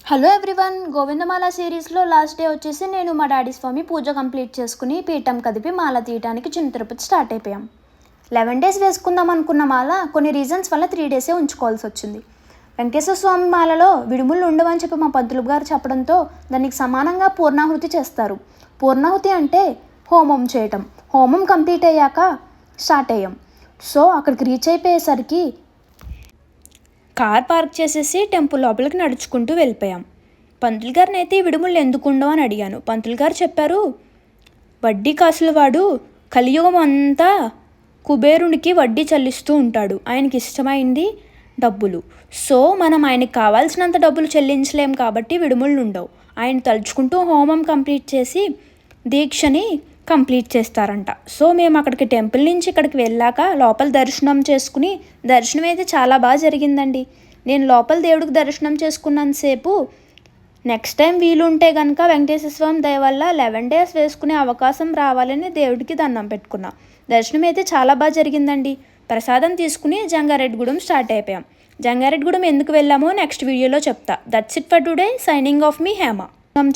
Hello everyone, గోవిందమాల సిరీస్లో last day వచ్చేసి నేను మా డాడీ స్వామి పూజ కంప్లీట్ చేసుకుని పీఠం కదిపి మాల తీయడానికి చిన్న తిరుపతి స్టార్ట్ అయిపోయాం. 11 days వేసుకుందాం అనుకున్న మాల కొన్ని రీజన్స్ వల్ల 3 days ఉంచుకోవాల్సి వచ్చింది. వెంకటేశ్వర స్వామి మాలలో విడుములు ఉండవని చెప్పి మా పంతులు గారు చెప్పడంతో దానికి సమానంగా పూర్ణాహుతి చేస్తారు. పూర్ణాహుతి అంటే హోమం చేయటం. హోమం కంప్లీట్ అయ్యాక స్టార్ట్ అయ్యాం. సో అక్కడికి రీచ్ అయిపోయేసరికి కార్ పార్క్ చేసేసి టెంపుల్ లోపలికి నడుచుకుంటూ వెళ్ళిపోయాం. పంతులు గారిని అయితే విడుములు ఎందుకు ఉండవు అని అడిగాను. పంతులు గారు చెప్పారు, వడ్డీ కాసుల వాడు కలియుగం అంతా కుబేరునికి వడ్డీ చెల్లిస్తూ ఉంటాడు. ఆయనకి ఇష్టమైంది డబ్బులు. సో మనం ఆయనకి కావాల్సినంత డబ్బులు చెల్లించలేం కాబట్టి విడుములు ఉండవు. ఆయన తలుచుకుంటూ హోమం కంప్లీట్ చేసి దీక్షని కంప్లీట్ చేస్తారంట. సో మేము అక్కడికి టెంపుల్ నుంచి ఇక్కడికి వెళ్ళాక లోపల దర్శనం చేసుకుని, దర్శనం అయితే చాలా బాగా జరిగిందండి. నేను లోపల దేవుడికి దర్శనం చేసుకున్నంతసేపు నెక్స్ట్ టైం వీలుంటే కనుక వెంకటేశ్వర స్వామి దయ వల్ల 11 days వేసుకునే అవకాశం రావాలని దేవుడికి దండం పెట్టుకున్నా. దర్శనం అయితే చాలా బాగా జరిగిందండి. ప్రసాదం తీసుకుని జంగారెడ్డిగూడెం స్టార్ట్ అయిపోయాం. జంగారెడ్డిగూడెం ఎందుకు వెళ్ళామో నెక్స్ట్ వీడియోలో చెప్తా. That's it for today. Signing off మీ హేమ. చేసుకుని